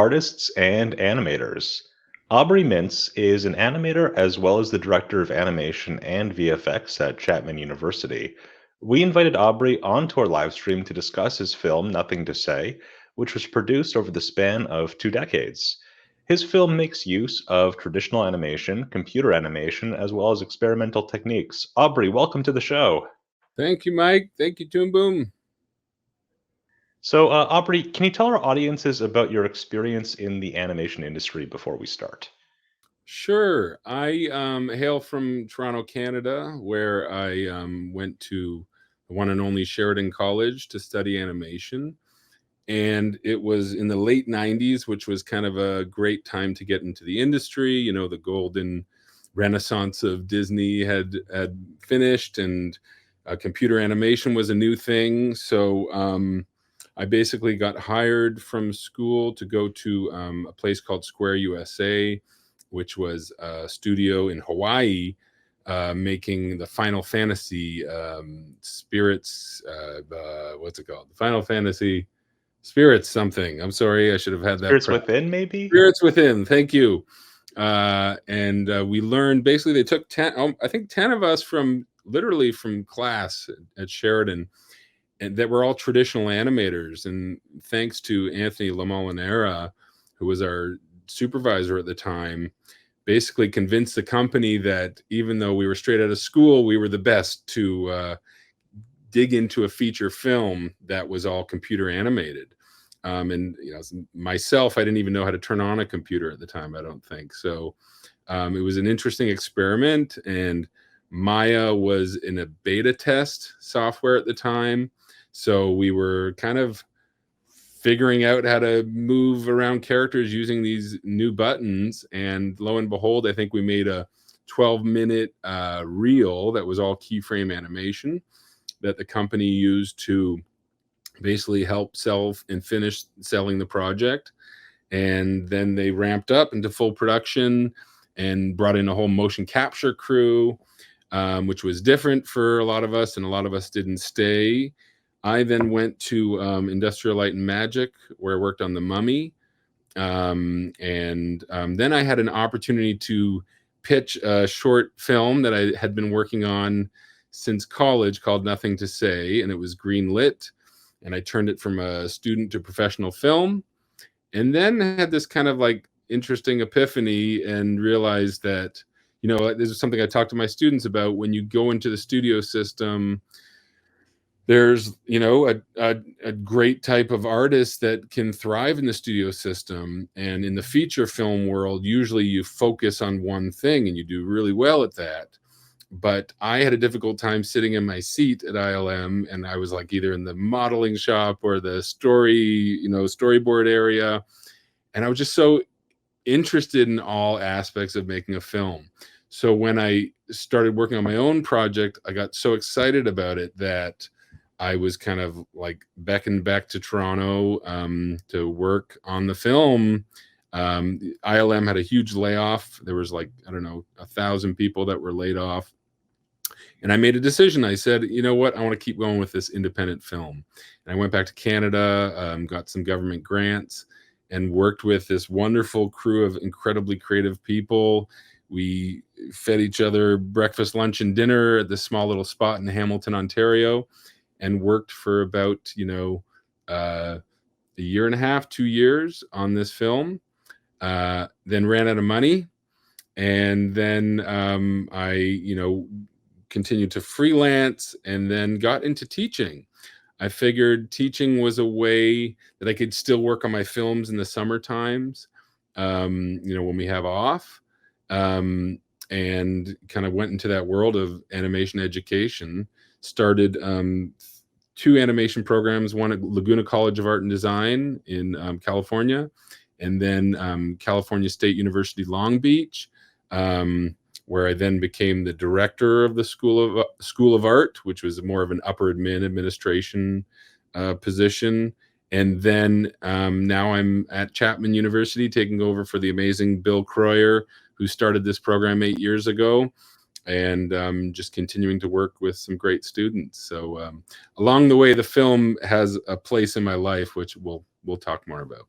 artists and animators. Aubry Mintz is an animator as well as the director of animation and VFX at Chapman University. We invited Aubrey onto our live stream to discuss his film Nothing to Say, which was produced over the span of 2 decades. His film makes use of traditional animation, computer animation, as well as experimental techniques. Aubrey, welcome to the show. Thank you, Mike. Thank you, Toon Boom. So, Aubrey, can you tell our audiences about your experience in the animation industry before we start? Sure. I hail from Toronto, Canada, where I went to the one and only Sheridan College to study animation. And it was in the late 90s, which was kind of a great time to get into the industry. You know, the golden renaissance of Disney had finished, and computer animation was a new thing. So I basically got hired from school to go to a place called Square USA, which was a studio in Hawaii making the Final Fantasy Spirits. What's it called? The Final Fantasy Spirits something. I'm sorry, I should have had that. Spirits Within, maybe? Spirits Within. Thank you. And we learned, basically they took 10, I think 10 of us from literally from class at Sheridan, and that were all traditional animators. And thanks to Anthony Lamolinera, who was our supervisor at the time, basically convinced the company that even though we were straight out of school, we were the best to dig into a feature film that was all computer animated. And you know, myself, I didn't even know how to turn on a computer at the time, I don't think. So it was an interesting experiment, and Maya was in a beta test software at the time. So we were kind of figuring out how to move around characters using these new buttons. And lo and behold, I think we made a 12-minute reel that was all keyframe animation that the company used to basically help sell and finish selling the project. And then they ramped up into full production and brought in a whole motion capture crew, which was different for a lot of us, and a lot of us didn't stay. I then went to Industrial Light and Magic, where I worked on The Mummy. And then I had an opportunity to pitch a short film that I had been working on since college called Nothing to Say, and it was green lit. And I turned it from a student to professional film. And then had this kind of like interesting epiphany and realized that, you know, this is something I talk to my students about. When you go into the studio system, there's, you know, a great type of artist that can thrive in the studio system. And in the feature film world, usually you focus on one thing and you do really well at that. But I had a difficult time sitting in my seat at ILM, and I was like either in the modeling shop or the storyboard area. And I was just so interested in all aspects of making a film. So when I started working on my own project, I got so excited about it that I was kind of like beckoned back to Toronto to work on the film. ILM had a huge layoff. There was like, I don't know, 1,000 people that were laid off. And I made a decision. I said, you know what? I want to keep going with this independent film. And I went back to Canada, got some government grants, and worked with this wonderful crew of incredibly creative people. We fed each other breakfast, lunch, and dinner at this small little spot in Hamilton, Ontario, and worked for about, a year and a half, 2 years on this film. Then ran out of money. And then I, continued to freelance, and then got into teaching. I figured teaching was a way that I could still work on my films in the summer times, when we have off, and kind of went into that world of animation education. Started 2 animation programs, one at Laguna College of Art and Design in California, and then California State University, Long Beach, where I then became the director of the School of Art, which was more of an upper administration position. And then now I'm at Chapman University, taking over for the amazing Bill Croyer, who started this program 8 years ago, and just continuing to work with some great students. So along the way, the film has a place in my life, which we'll talk more about.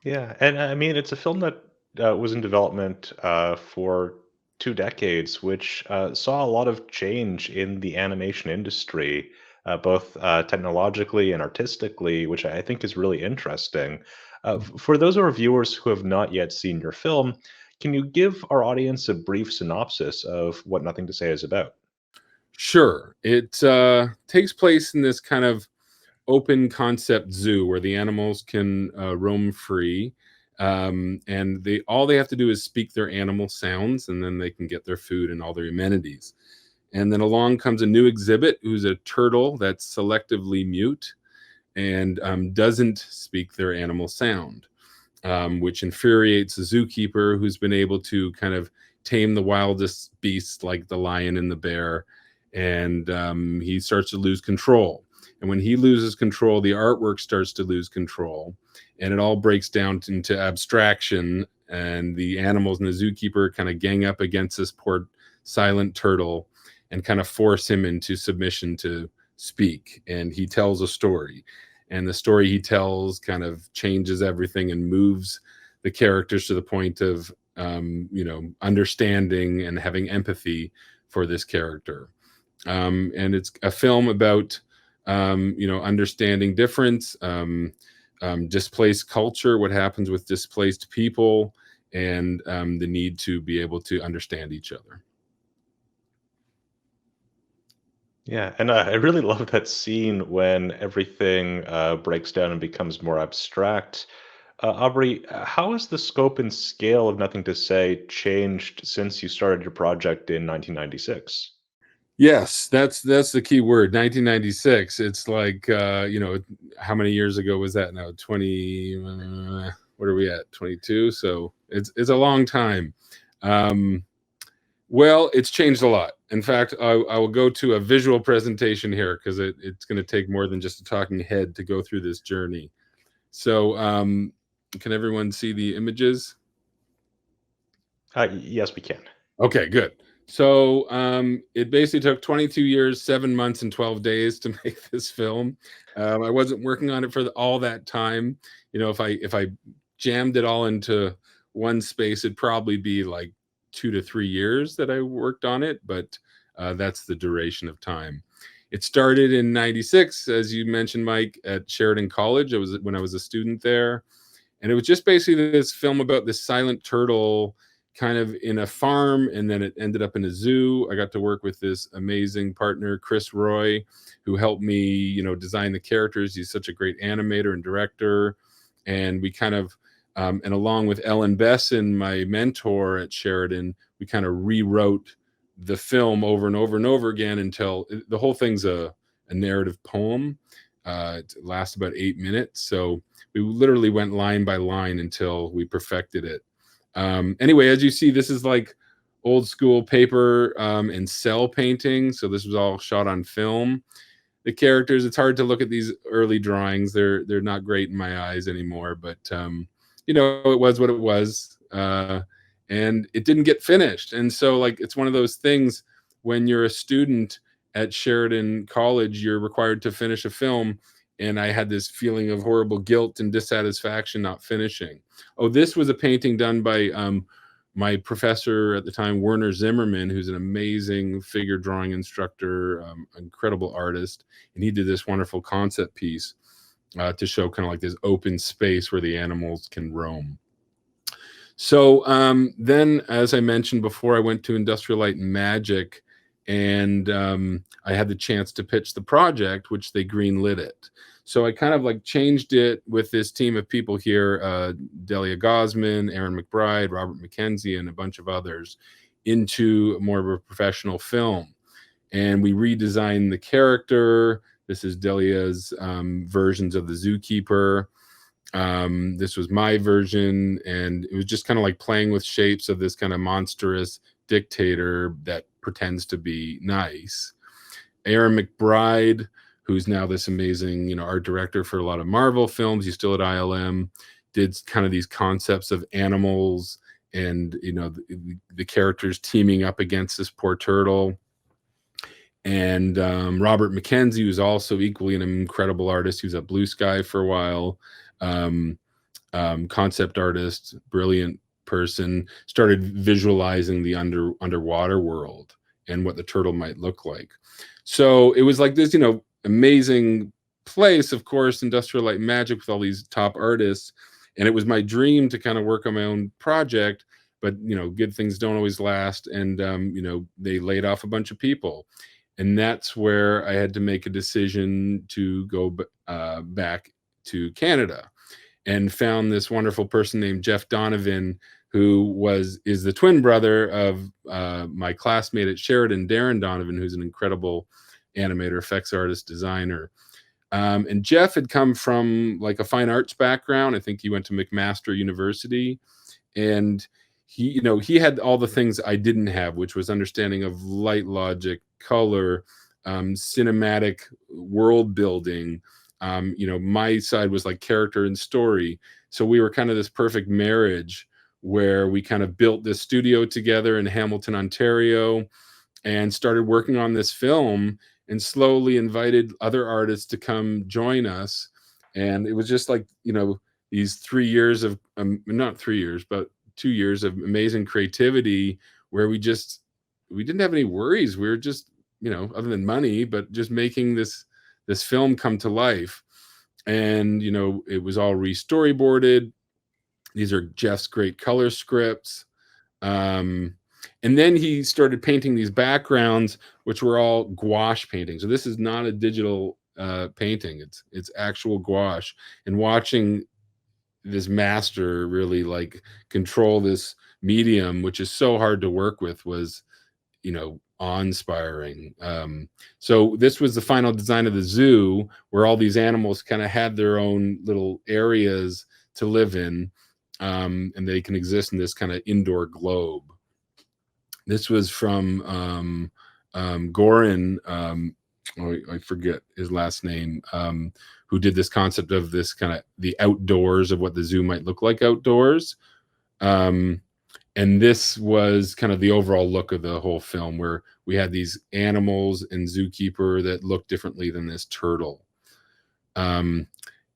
Yeah, and I mean, it's a film that was in development for 2 decades, which saw a lot of change in the animation industry, both technologically and artistically, which I think is really interesting. For those of our viewers who have not yet seen your film, can you give our audience a brief synopsis of what Nothing to Say is about? Sure. It takes place in this kind of open concept zoo where the animals can roam free. And they all they have to do is speak their animal sounds, and then they can get their food and all their amenities. And then along comes a new exhibit who's a turtle that's selectively mute and doesn't speak their animal sound, which infuriates the zookeeper who's been able to kind of tame the wildest beasts like the lion and the bear. And he starts to lose control. And when he loses control, the artwork starts to lose control. And it all breaks down into abstraction. And the animals and the zookeeper kind of gang up against this poor silent turtle and kind of force him into submission to speak. And he tells a story, and the story he tells kind of changes everything and moves the characters to the point of understanding and having empathy for this character. And it's a film about understanding difference, displaced culture, what happens with displaced people, and the need to be able to understand each other. Yeah, and I really love that scene when everything breaks down and becomes more abstract. Aubrey, how has the scope and scale of Nothing to Say changed since you started your project in 1996? Yes, that's the key word. 1996. It's like how many years ago was that now? 20. What are we at? 22. So it's a long time. Um, well, it's changed a lot. In fact, I will go to a visual presentation here because it's going to take more than just a talking head to go through this journey. So, can everyone see the images? Yes, we can. Okay, good. So it basically took 22 years, 7 months, and 12 days to make this film. I wasn't working on it for all that time. If I jammed it all into one space, it'd probably be like 2 to 3 years that I worked on it. But that's the duration of time. It started in '96, as you mentioned, Mike, at Sheridan College. It was when I was a student there, and it was just basically this film about this silent turtle kind of in a farm, and then it ended up in a zoo. I got to work with this amazing partner, Chris Roy, who helped me design the characters. He's such a great animator and director. And we kind of and along with Ellen Besson, my mentor at Sheridan, we kind of rewrote the film over and over and over again until the whole thing's a narrative poem. It lasts about 8 minutes, so we literally went line by line until we perfected it. Anyway, as you see, this is like old school paper and cell painting. So this was all shot on film. The characters, it's hard to look at these early drawings. They're not great in my eyes anymore, but it was what it was. And it didn't get finished. And so like it's one of those things when you're a student at Sheridan College, you're required to finish a film. And I had this feeling of horrible guilt and dissatisfaction not finishing. Oh, this was a painting done by my professor at the time, Werner Zimmerman, who's an amazing figure drawing instructor, incredible artist. And he did this wonderful concept piece to show kind of like this open space where the animals can roam. So then, as I mentioned before, I went to Industrial Light and Magic, and I had the chance to pitch the project, which they greenlit it. So I kind of like changed it with this team of people here, Delia Gosman, Aaron McBride, Robert McKenzie, and a bunch of others, into more of a professional film. And we redesigned the character. This is Delia's versions of the zookeeper. This was my version, and it was just kind of like playing with shapes of this kind of monstrous dictator that pretends to be nice. Aaron McBride, who's now this amazing, art director for a lot of Marvel films. He's still at ILM, did kind of these concepts of animals and, the characters teaming up against this poor turtle. And Robert McKenzie, who's also equally an incredible artist. He was at Blue Sky for a while. concept artist, brilliant person, started visualizing the underwater world and what the turtle might look like. So it was like this, amazing place, of course, Industrial Light and Magic, with all these top artists. And it was my dream to kind of work on my own project, but good things don't always last. And they laid off a bunch of people, and that's where I had to make a decision to go back to Canada, and found this wonderful person named Jeff Donovan, who is the twin brother of my classmate at Sheridan, Darren Donovan, who's an incredible animator, effects artist, designer. And Jeff had come from like a fine arts background. I think he went to McMaster University, and he had all the things I didn't have, which was understanding of light, logic, color, cinematic world building. My side was like character and story. So we were kind of this perfect marriage where we kind of built this studio together in Hamilton, Ontario, and started working on this film, and slowly invited other artists to come join us. And it was just like, these 3 years of, not 3 years, but 2 years of amazing creativity, where we didn't have any worries. We were just, other than money, but just making this film come to life. And, it was all re-storyboarded. These are Jeff's great color scripts. And then he started painting these backgrounds, which were all gouache paintings. So this is not a digital painting. It's actual gouache. And watching this master really like control this medium, which is so hard to work with, was, awe-inspiring. So this was the final design of the zoo, where all these animals kind of had their own little areas to live in, and they can exist in this kind of indoor globe. This was from Goran, I forget his last name, who did this concept of this kind of the outdoors, of what the zoo might look like outdoors. And this was kind of the overall look of the whole film, where we had these animals and zookeeper that looked differently than this turtle. And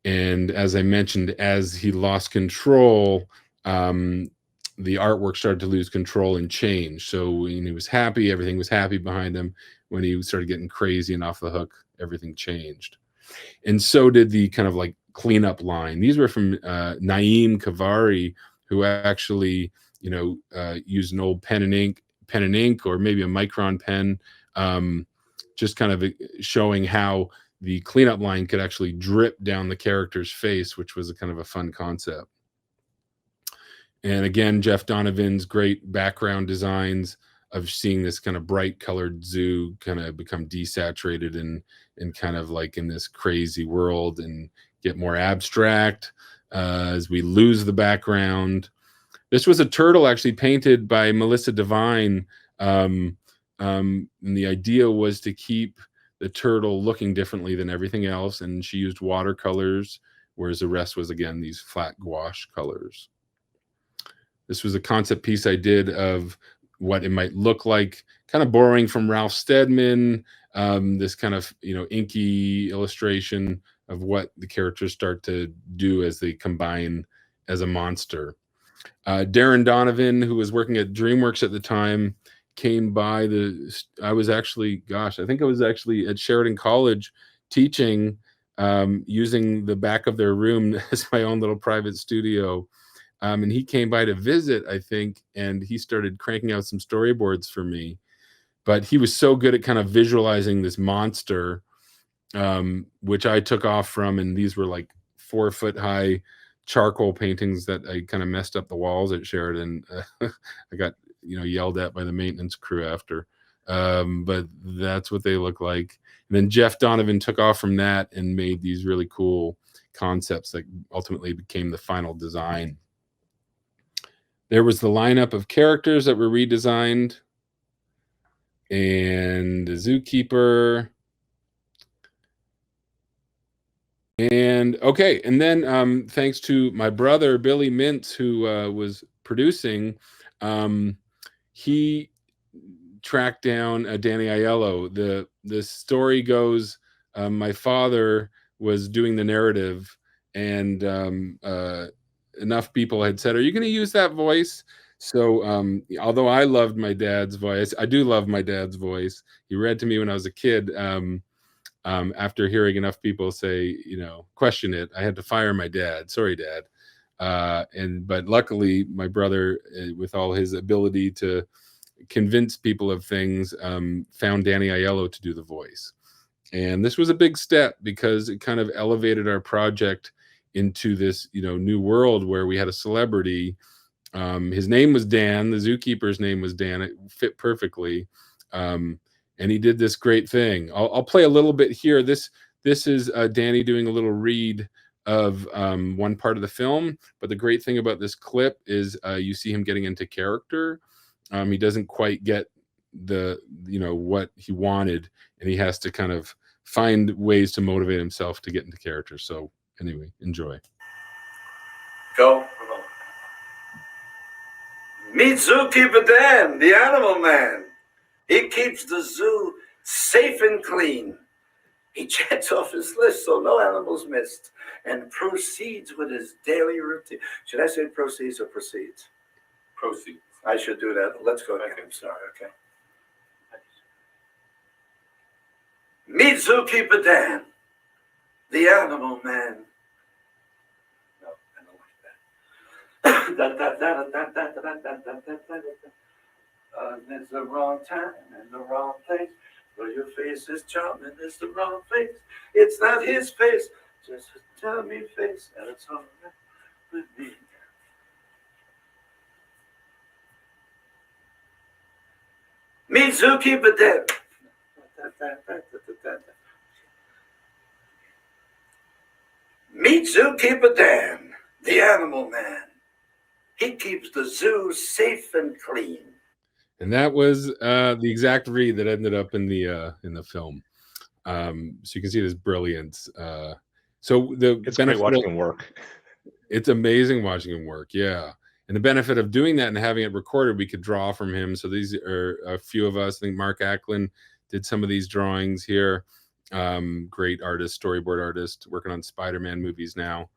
as I mentioned, as he lost control, the artwork started to lose control and change. So when he was happy, everything was happy behind him. When he started getting crazy and off the hook, everything changed. And so did the kind of like cleanup line. These were from Naeem Kavari, who actually, used an old pen and ink, or maybe a Micron pen, just kind of showing how the cleanup line could actually drip down the character's face, which was a kind of a fun concept. And again, Jeff Donovan's great background designs of seeing this kind of bright colored zoo kind of become desaturated and kind of like in this crazy world and get more abstract as we lose the background. This was a turtle actually painted by Melissa Devine. And the idea was to keep the turtle looking differently than everything else. And she used watercolors, whereas the rest was, again, these flat gouache colors. This was a concept piece I did of what it might look like, kind of borrowing from Ralph Steadman, this kind of, inky illustration of what the characters start to do as they combine as a monster. Darren Donovan, who was working at DreamWorks at the time, came by I was actually at Sheridan College teaching, using the back of their room as my own little private studio. And he came by to visit, I think, and he started cranking out some storyboards for me. But he was so good at kind of visualizing this monster, which I took off from, and these were like 4-foot high charcoal paintings that I kind of messed up the walls at Sheridan. I got, yelled at by the maintenance crew after. But that's what they look like. And then Jeff Donovan took off from that and made these really cool concepts that ultimately became the final design. There was the lineup of characters that were redesigned, and the zookeeper. And okay, and then thanks to my brother Billy Mintz, who was producing, he tracked down Danny Aiello. The story goes, my father was doing the narrative, and enough people had said, "Are you going to use that voice?" So, although I loved my dad's voice, I do love my dad's voice. He read to me when I was a kid. After hearing enough people say, question it, I had to fire my dad. Sorry, Dad. But luckily, my brother, with all his ability to convince people of things, found Danny Aiello to do the voice. And this was a big step because it kind of elevated our project into this, new world where we had a celebrity. His name was Dan. The zookeeper's name was Dan. It fit perfectly. And he did this great thing. I'll play a little bit here. This is Danny doing a little read of one part of the film. But the great thing about this clip is you see him getting into character. He doesn't quite get what he wanted, and he has to kind of find ways to motivate himself to get into character. So anyway, enjoy. Go. Meet Zookeeper Dan, the animal man. He keeps the zoo safe and clean. He checks off his list so no animals missed and proceeds with his daily routine. Should I say proceeds or proceeds? Proceeds. I should do that. Let's go again. I'm sorry, okay. Meet Zookeeper Dan, the animal man. No, I don't like that. It's the wrong time and the wrong place. Though your face is charming, it's the wrong face. It's not his face, just a dummy face, and it's all right with me. Meet Zookeeper Dan. Meet Zookeeper Dan, the animal man. He keeps the zoo safe and clean. And that was the exact read that ended up in the film. So you can see this brilliance. So it's great watching him work. It's amazing watching him work. Yeah. And the benefit of doing that and having it recorded, we could draw from him. So these are a few of us. I think Mark Acklin did some of these drawings here. Great artist, storyboard artist, working on Spider-Man movies now.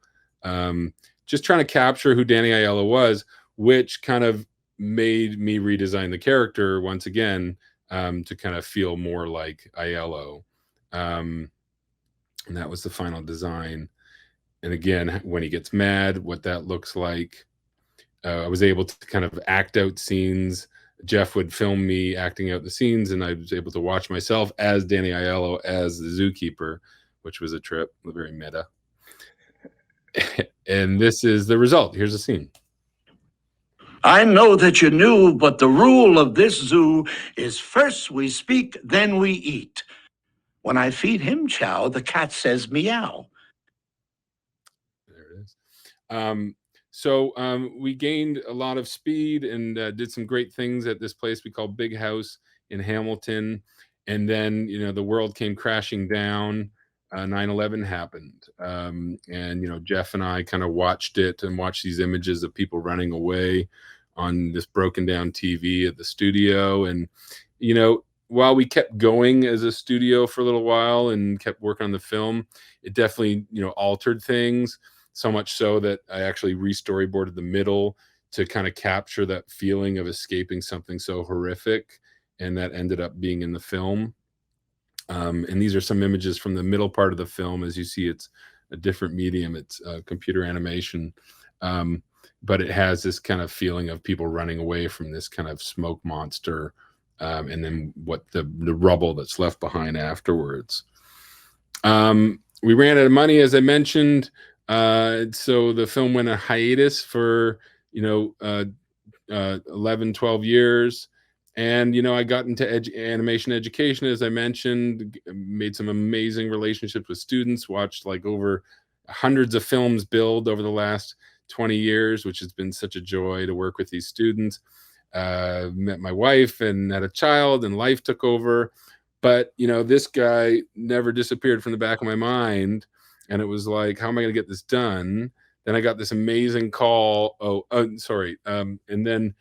Just trying to capture who Danny Aiello was, which kind of made me redesign the character once again to kind of feel more like Aiello. And that was the final design. And again, when he gets mad, what that looks like. I was able to kind of act out scenes. Jeff would film me acting out the scenes, and I was able to watch myself as Danny Aiello as the zookeeper, which was a trip, very meta. And this is the result. Here's a scene. I know that you knew, but the rule of this zoo is first we speak, then we eat. When I feed him chow, the cat says meow. There it is. So we gained a lot of speed and did some great things at this place we call Big House in Hamilton. And then, the world came crashing down. 9/11 happened. And, Jeff and I kind of watched it and watched these images of people running away on this broken down TV at the studio. And, while we kept going as a studio for a little while and kept working on the film, it definitely, altered things. So much so that I actually re-storyboarded the middle to kind of capture that feeling of escaping something so horrific. And that ended up being in the film. And these are some images from the middle part of the film. As you see, it's a different medium. It's computer animation. But it has this kind of feeling of people running away from this kind of smoke monster. And then what the rubble that's left behind afterwards. We ran out of money, as I mentioned. So the film went a hiatus for 11, 12 years. And I got into animation education, as I mentioned, made some amazing relationships with students, watched like over hundreds of films build over the last 20 years, which has been such a joy to work with these students. Met my wife and had a child, and life took over. But this guy never disappeared from the back of my mind. And it was like, how am I going to get this done? Then I got this amazing call. And then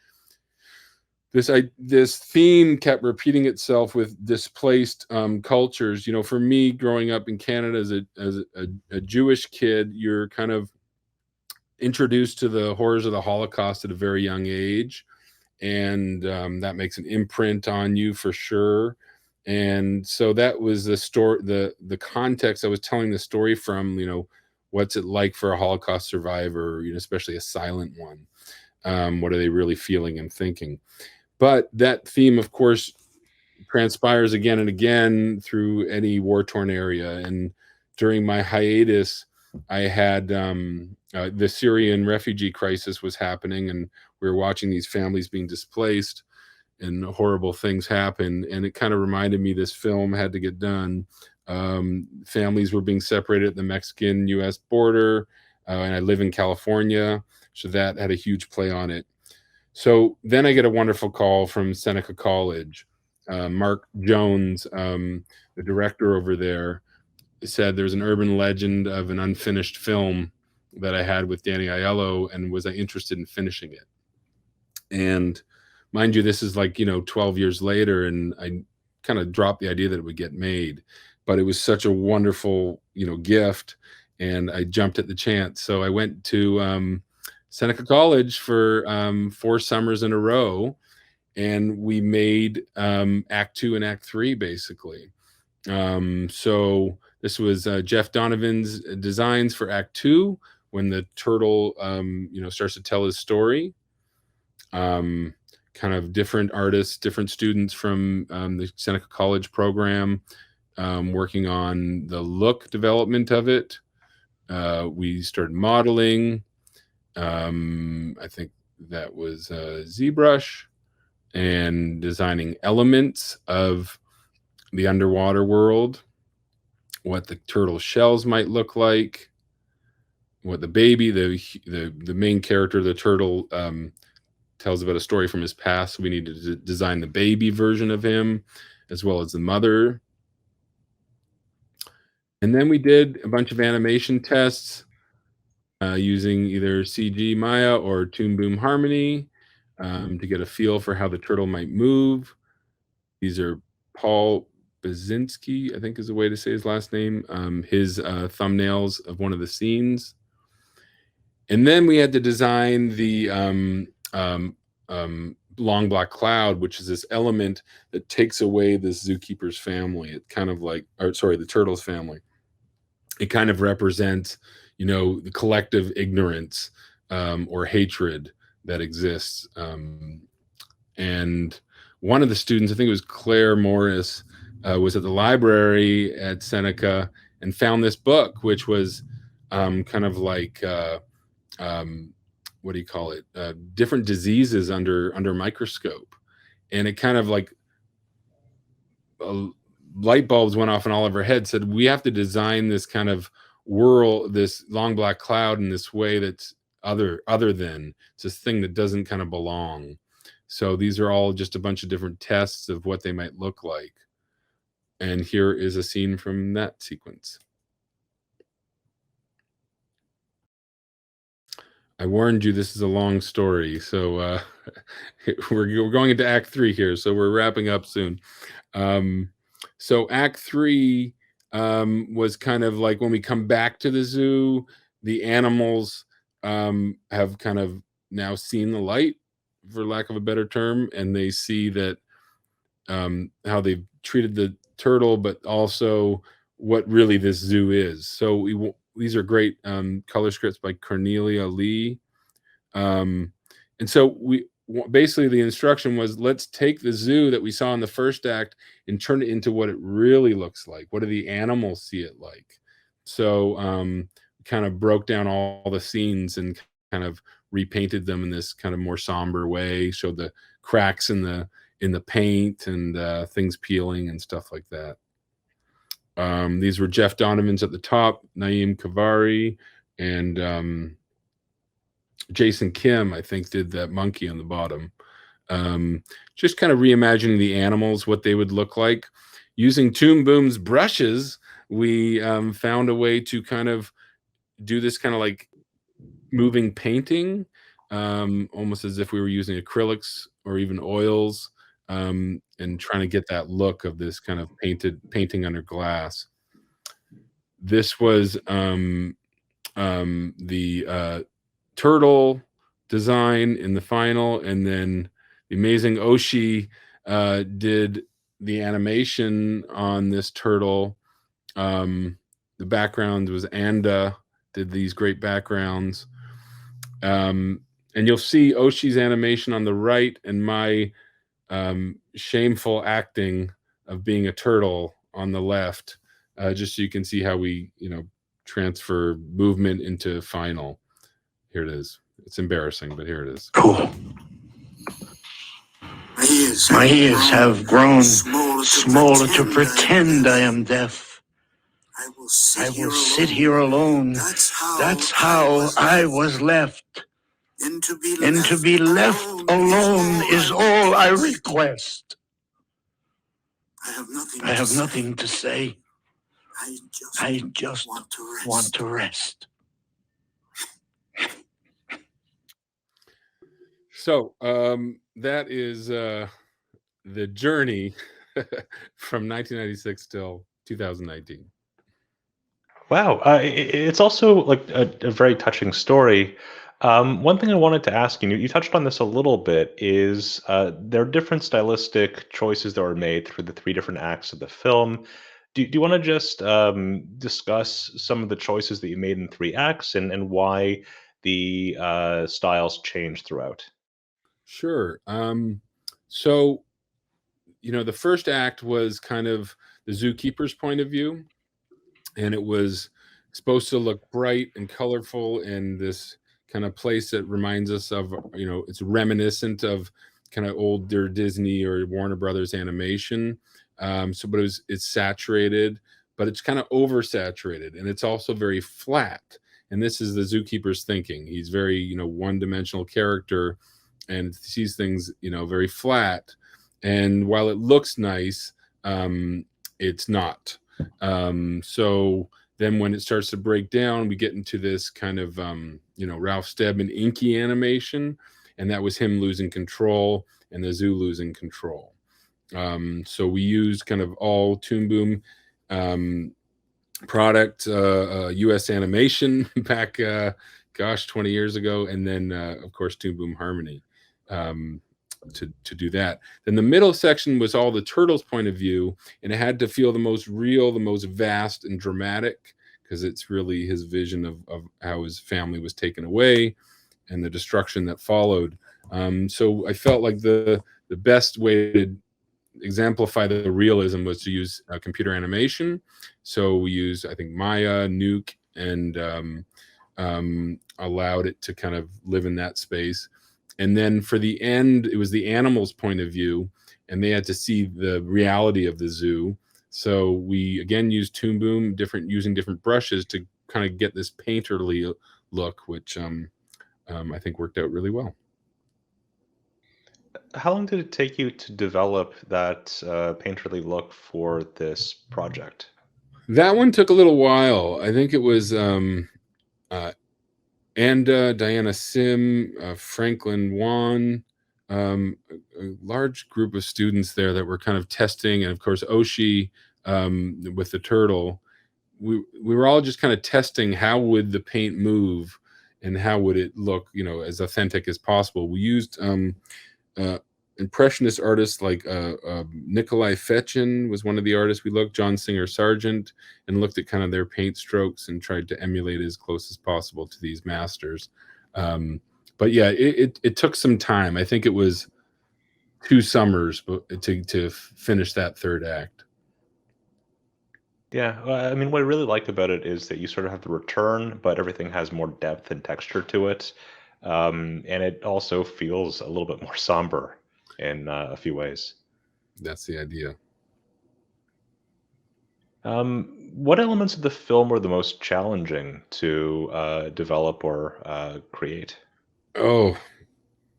this theme kept repeating itself with displaced cultures. For me, growing up in Canada as a Jewish kid, you're kind of introduced to the horrors of the Holocaust at a very young age, and that makes an imprint on you for sure. And so that was the story, the context I was telling the story from. What's it like for a Holocaust survivor, especially a silent one? What are they really feeling and thinking? But that theme, of course, transpires again and again through any war-torn area. And during my hiatus, I had the Syrian refugee crisis was happening, and we were watching these families being displaced and horrible things happen. And it kind of reminded me this film had to get done. Families were being separated at the Mexican-US border, and I live in California, so that had a huge play on it. So then I get a wonderful call from Seneca College. Mark Jones, the director over there, said there's an urban legend of an unfinished film that I had with Danny Aiello, and was I interested in finishing it? And mind you, this is like 12 years later, and I kind of dropped the idea that it would get made, but it was such a wonderful gift, and I jumped at the chance. So I went to Seneca College for 4 summers in a row, and we made Act 2 and Act 3 basically. So this was Jeff Donovan's designs for Act 2, when the turtle starts to tell his story. Kind of different artists, different students from the Seneca College program, working on the look development of it. We started modeling. I think that was ZBrush, and designing elements of the underwater world, what the turtle shells might look like, what the baby, the main character, the turtle, tells about a story from his past. We needed to design the baby version of him, as well as the mother. And then we did a bunch of animation tests using either CG Maya or Toon Boom Harmony to get a feel for how the turtle might move. These are Paul Basinski, I think is the way to say his last name, his thumbnails of one of the scenes. And then we had to design the long black cloud, which is this element that takes away this zookeeper's family. It kind of like, the turtle's family. It kind of represents, the collective ignorance or hatred that exists. And one of the students, I think it was Claire Morris, was at the library at Seneca and found this book, which was kind of like what do you call it? Different diseases under microscope, and it kind of like light bulbs went off in all of our heads. Said we have to design this kind of world, this long black cloud, in this way that's other than it's this thing that doesn't kind of belong. So these are all just a bunch of different tests of what they might look like. And here is a scene from that sequence. I warned you this is a long story, so we're going into Act 3 here, so we're wrapping up soon. So Act 3 was kind of like when we come back to the zoo, the animals have kind of now seen the light, for lack of a better term, and they see that how they've treated the turtle, but also what really this zoo is. So these are great color scripts by Cornelia Lee. And so basically the instruction was, let's take the zoo that we saw in the first act and turn it into what it really looks like. What do the animals see it like? So kind of broke down all the scenes and kind of repainted them in this kind of more somber way, showed the cracks in the paint and things peeling and stuff like that. These were Jeff Donovan's at the top, Naeem Kavari, and Jason Kim, I think, did that monkey on the bottom. Just kind of reimagining the animals, what they would look like. Using Toon Boom's brushes, we found a way to kind of do this kind of like moving painting, almost as if we were using acrylics or even oils, and trying to get that look of this kind of painting under glass. This was the turtle design in the final, and then the amazing Oshi did the animation on this turtle. The background was Anda did these great backgrounds. And you'll see Oshi's animation on the right and my shameful acting of being a turtle on the left, just so you can see how we, transfer movement into final. Here it is. It's embarrassing, but here it is. Cool. My ears have grown smaller to pretend I am deaf. I will sit here alone. That's how I was left. And to be left alone is all I request. I have nothing to say. I just want to rest. So that is the journey from 1996 till 2019. Wow, it's also like a very touching story. One thing I wanted to ask you, you touched on this a little bit, is there are different stylistic choices that were made through the three different acts of the film. Do you want to just discuss some of the choices that you made in three acts and why the styles changed throughout? Sure. So, the first act was kind of the zookeeper's point of view, and it was supposed to look bright and colorful in this kind of place that reminds us of, it's reminiscent of kind of older Disney or Warner Brothers animation. But it's saturated, but it's kind of oversaturated, and it's also very flat. And this is the zookeeper's thinking. He's very, one-dimensional character and sees things, very flat. And while it looks nice, it's not. So then when it starts to break down, we get into this kind of, Ralph Steadman inky animation, and that was him losing control and the zoo losing control. So we used kind of all Toon Boom product, US animation back, 20 years ago, and then of course Toon Boom Harmony to do that. Then the middle section was all the turtles' point of view, and it had to feel the most real, the most vast and dramatic, because it's really his vision of how his family was taken away and the destruction that followed. So I felt like the best way to exemplify the realism was to use computer animation. So we used, I think, Maya, Nuke, and allowed it to kind of live in that space. And then for the end, it was the animals' point of view, and they had to see the reality of the zoo. So we again used Toon Boom, using different brushes to kind of get this painterly look, which I think worked out really well. How long did it take you to develop that painterly look for this project? That one took a little while. I think it was Anda, Diana Sim, Franklin Wan, a large group of students there that were kind of testing, and of course Oshi with the turtle. We were all just kind of testing how would the paint move and how would it look, as authentic as possible. We used impressionist artists like Nikolai Fechin was one of the artists we looked, John Singer Sargent, and looked at kind of their paint strokes and tried to emulate as close as possible to these masters. But yeah, it took some time. I think it was 2 summers to finish that third act. Yeah, I mean, what I really like about it is that you sort of have the return, but everything has more depth and texture to it. And it also feels a little bit more somber in a few ways. That's the idea. What elements of the film were the most challenging to develop or create? Oh,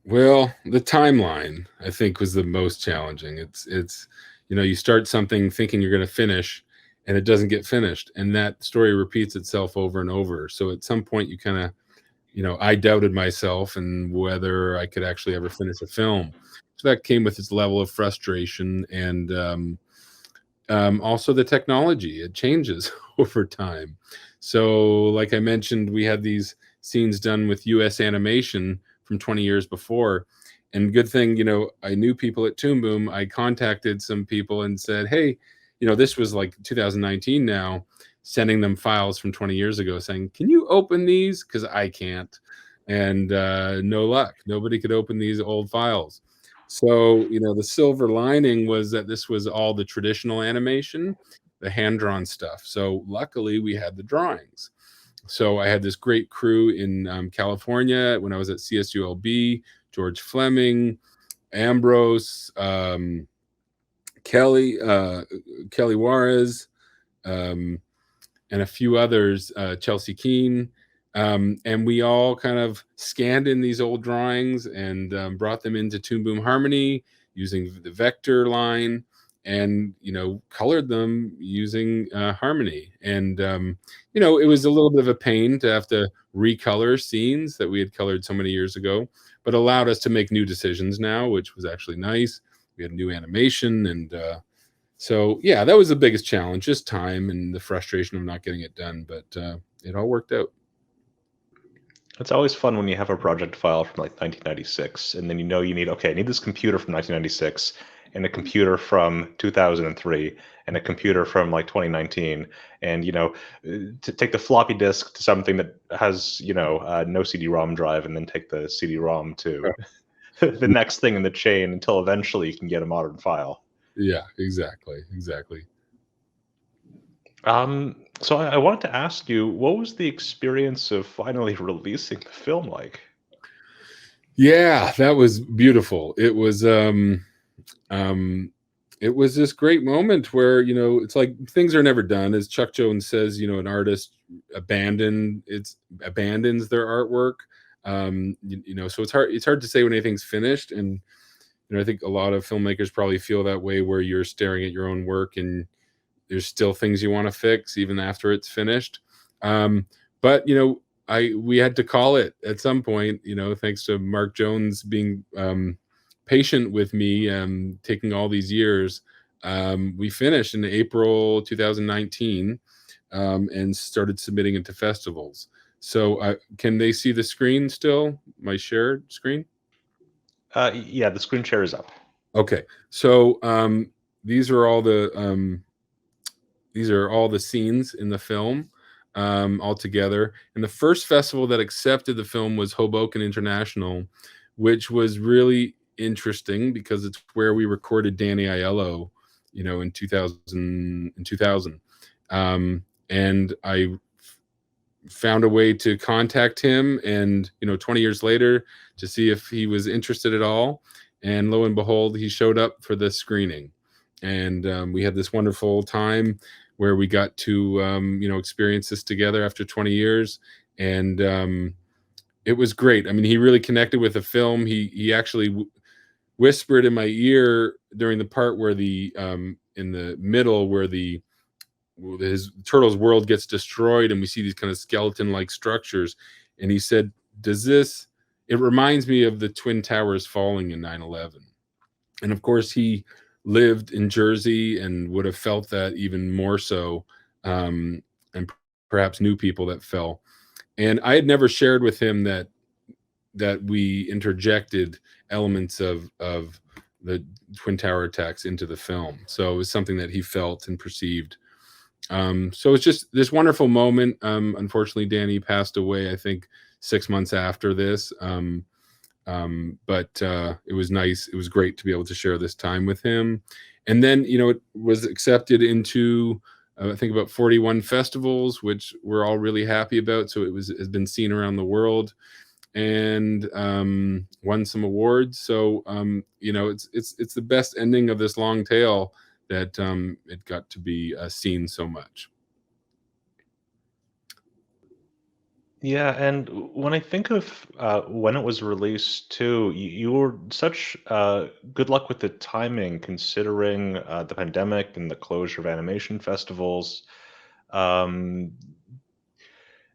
well, the timeline, I think, was the most challenging. It's you start something thinking you're going to finish, and it doesn't get finished, and that story repeats itself over and over. So at some point you kind of, I doubted myself and whether I could actually ever finish a film. So that came with its level of frustration, and also the technology. It changes over time. So like I mentioned, we had these scenes done with US animation from 20 years before. And good thing, I knew people at Toon Boom. I contacted some people and said, hey, this was like 2019 now, sending them files from 20 years ago saying, can you open these? Because I can't. And no luck. Nobody could open these old files. So, the silver lining was that this was all the traditional animation, the hand-drawn stuff. So luckily we had the drawings. So I had this great crew in California when I was at CSULB, George Fleming, Ambrose, Kelly Juarez, and a few others, Chelsea Keene. And we all kind of scanned in these old drawings and brought them into Toon Boom Harmony using the vector line, and colored them using Harmony. And it was a little bit of a pain to have to recolor scenes that we had colored so many years ago, but allowed us to make new decisions now, which was actually nice. We had new animation, and so yeah, that was the biggest challenge, just time and the frustration of not getting it done, but it all worked out. It's always fun when you have a project file from like 1996, and then you need, okay, I need this computer from 1996, and a computer from 2003, and a computer from like 2019, and to take the floppy disk to something that has no CD-ROM drive, and then take the CD-ROM to the next thing in the chain until eventually you can get a modern file. Yeah, exactly. So I wanted to ask you, what was the experience of finally releasing the film like? Yeah, that was beautiful. It was this great moment where it's like things are never done, as Chuck Jones says. An artist abandons their artwork. So it's hard to say when anything's finished, and I think a lot of filmmakers probably feel that way, where you're staring at your own work and there's still things you want to fix even after it's finished. But we had to call it at some point, thanks to Mark Jones being patient with me, taking all these years. We finished in April 2019, and started submitting it to festivals. So can they see the screen still, my shared screen? Yeah, the screen share is up. Okay, so these are all the scenes in the film, all together. And the first festival that accepted the film was Hoboken International, which was really interesting because it's where we recorded Danny Aiello, in 2000. And I found a way to contact him, and 20 years later, to see if he was interested at all. And lo and behold, he showed up for the screening, and we had this wonderful time where we got to experience this together after 20 years. And it was great. I mean, he really connected with the film. He actually whispered in my ear during the part where in the middle, where his turtle's world gets destroyed and we see these kind of skeleton-like structures, and he said, it reminds me of the Twin Towers falling in 9/11. And of course, he lived in Jersey and would have felt that even more so, and perhaps knew people that fell. And I had never shared with him that we interjected elements of the Twin Tower attacks into the film. So it was something that he felt and perceived. So it's just this wonderful moment. Unfortunately, Danny passed away, I think, 6 months after this. But it was nice. It was great to be able to share this time with him. And then, it was accepted into, I think, about 41 festivals, which we're all really happy about. So has been seen around the world, and won some awards. So, it's the best ending of this long tale, that it got to be seen so much. Yeah, and when I think of when it was released too, you were such good luck with the timing, considering the pandemic and the closure of animation festivals. Um,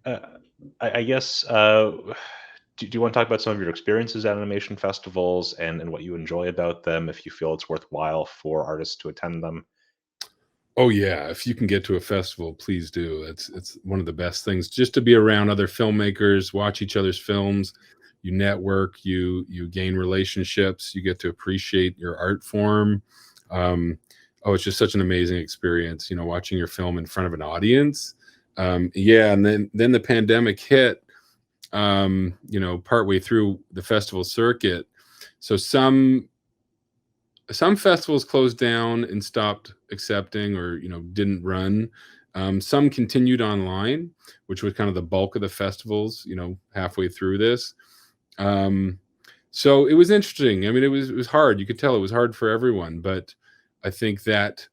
uh, I guess, do you want to talk about some of your experiences at animation festivals, and what you enjoy about them, if you feel it's worthwhile for artists to attend them? Oh yeah, if you can get to a festival, please do. It's one of the best things, just to be around other filmmakers, watch each other's films. You network, you gain relationships, you get to appreciate your art form. Um, oh, it's just such an amazing experience, watching your film in front of an audience. Yeah, and then the pandemic hit, partway through the festival circuit. So some festivals closed down and stopped accepting, or didn't run. Some continued online, which was kind of the bulk of the festivals, halfway through this. um, so it was interesting. I mean, it was hard. You could tell it was hard for everyone, but I think that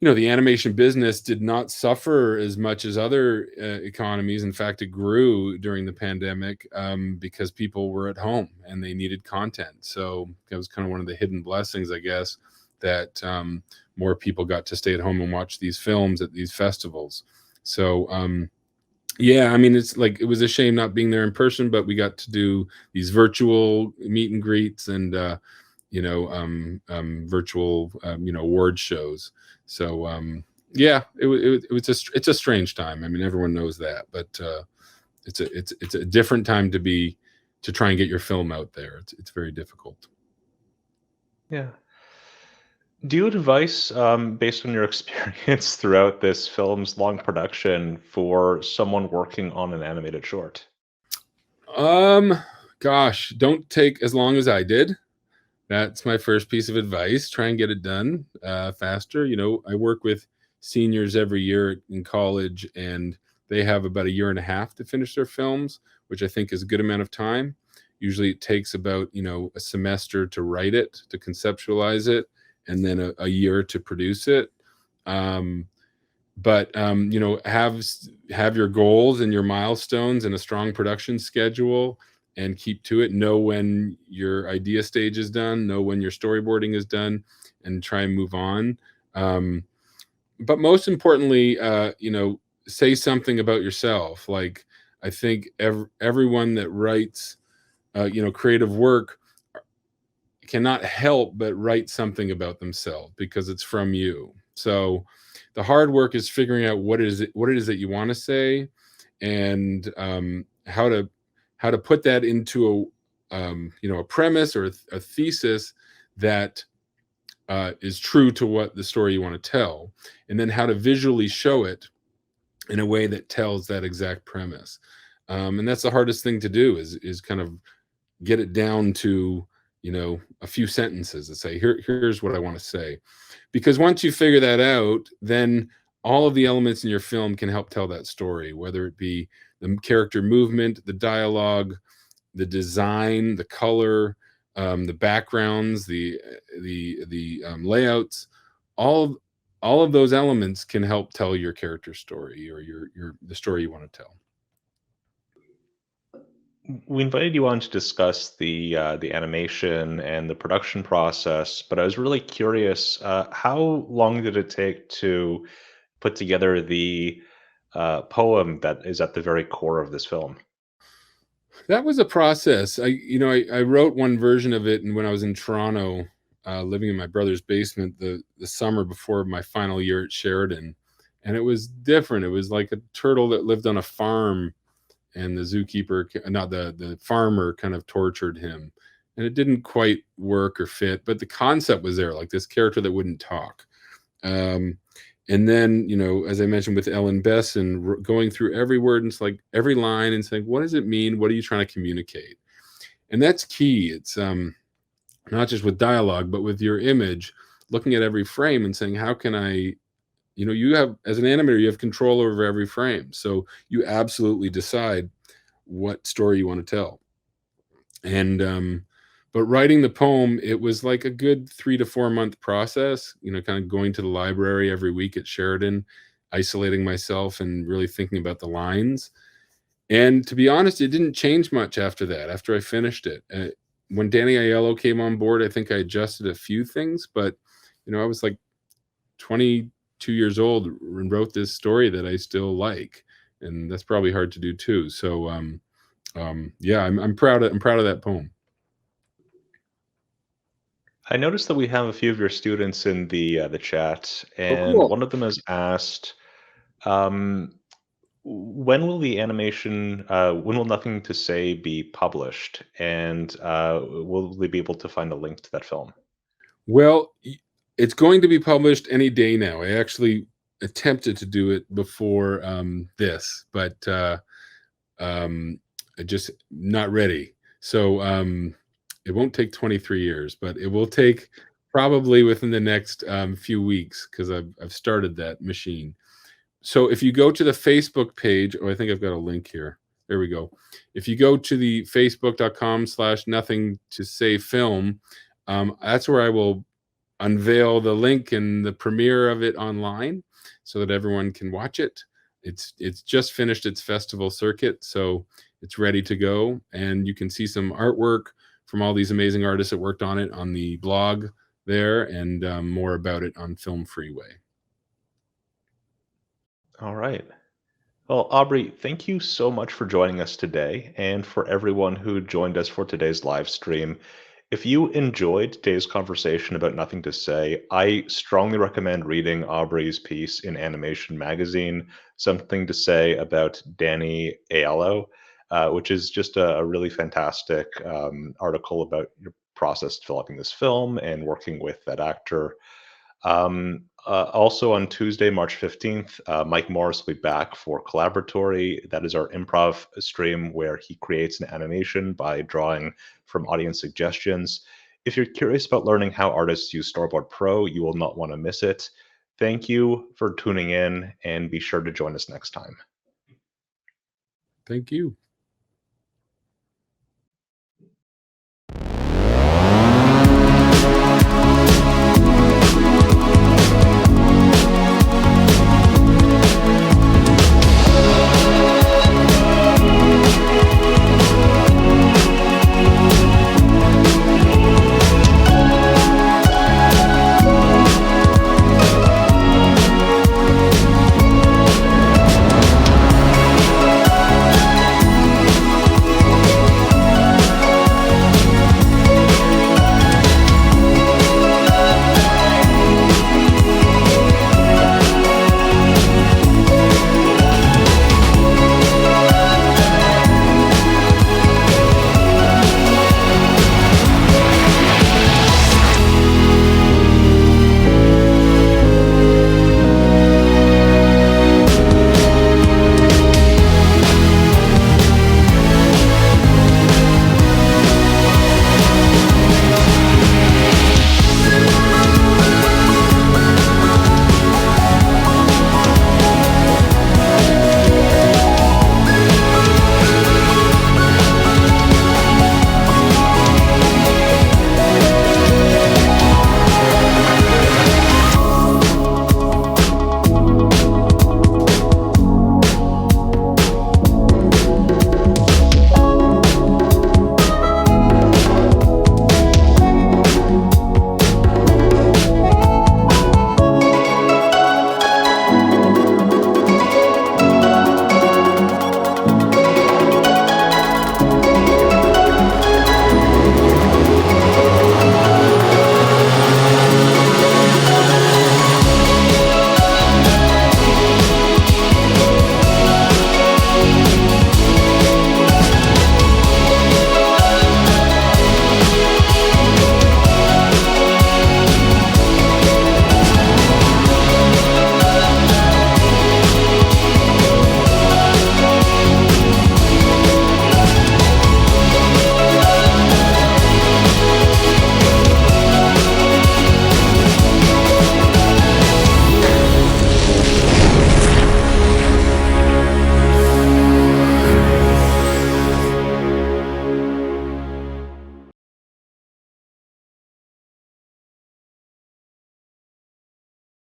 the animation business did not suffer as much as other economies. In fact, it grew during the pandemic, because people were at home and they needed content. So that was kind of one of the hidden blessings, I guess, that more people got to stay at home and watch these films at these festivals. So yeah, I mean, it's like, it was a shame not being there in person, but we got to do these virtual meet and greets, and virtual award shows. So yeah, it's a strange time. I mean, everyone knows that, but it's a different time to try and get your film out there. It's very difficult. Yeah. Do you have advice, based on your experience throughout this film's long production, for someone working on an animated short? Um, Gosh, don't take as long as I did. That's my first piece of advice. Try and get it done faster. I work with seniors every year in college, and they have about a year and a half to finish their films, which I think is a good amount of time. Usually it takes about, a semester to write it, to conceptualize it, and then a year to produce it. Um, but have your goals and your milestones and a strong production schedule, and keep to it. Know when your idea stage is done, know when your storyboarding is done, and try and move on. But most importantly, say something about yourself. Like, I think everyone that writes creative work cannot help but write something about themselves, because it's from you. So the hard work is figuring out what it is that you want to say, and how to put that into a premise, or a thesis that is true to what the story you want to tell, and then how to visually show it in a way that tells that exact premise. And that's the hardest thing to do, is kind of get it down to a few sentences to say, here's what I want to say. Because once you figure that out, then all of the elements in your film can help tell that story, whether it be the character movement, the dialogue, the design, the color, the backgrounds, the layouts. All of those elements can help tell your character story, or the story you want to tell. We invited you on to discuss the animation and the production process, but I was really curious, how long did it take to put together the poem that is at the very core of this film? That was a process. I wrote one version of it, and when I was in Toronto, living in my brother's basement the summer before my final year at Sheridan, and it was different. It was like a turtle that lived on a farm, and the zookeeper, not the farmer, kind of tortured him, and it didn't quite work or fit. But the concept was there, like this character that wouldn't talk. Um, and then, as I mentioned with Ellen Besson, going through every word, and it's like every line, and saying, what does it mean? What are you trying to communicate? And that's key. It's not just with dialogue, but with your image, looking at every frame and saying, how can I, you have, as an animator, you have control over every frame. So you absolutely decide what story you want to tell. And but writing the poem, it was like a good 3 to 4 month process, kind of going to the library every week at Sheridan, isolating myself and really thinking about the lines. And to be honest, it didn't change much after that, after I finished it. When Danny Aiello came on board, I think I adjusted a few things, but I was like 22 years old and wrote this story that I still like, and that's probably hard to do too. So yeah, I'm proud of that poem. I noticed that we have a few of your students in the chat, Oh, and cool. one of them has asked, um, when will the animation, when will Nothing to Say be published, and will they be able to find a link to that film? Well, it's going to be published any day now. I actually attempted to do it before this, but I just not ready. So it won't take 23 years, but it will take probably within the next few weeks because I've started that machine. So if you go to the Facebook page, oh, I think I've got a link here. There we go. If you go to the facebook.com/nothing to say film, that's where I will unveil the link and the premiere of it online so that everyone can watch it. It's just finished its festival circuit, so it's ready to go, and you can see some artwork from all these amazing artists that worked on it on the blog there, and more about it on Film Freeway. All right. Well, Aubrey, thank you so much for joining us today, and for everyone who joined us for today's live stream. If you enjoyed today's conversation about Nothing to Say, I strongly recommend reading Aubrey's piece in Animation Magazine, Something to Say about Danny Aiello, which is just a really fantastic article about your process developing this film and working with that actor. Also on Tuesday, March 15th, Mike Morris will be back for Collaboratory. That is our improv stream where he creates an animation by drawing from audience suggestions. If you're curious about learning how artists use Storyboard Pro, you will not want to miss it. Thank you for tuning in, and be sure to join us next time. Thank you.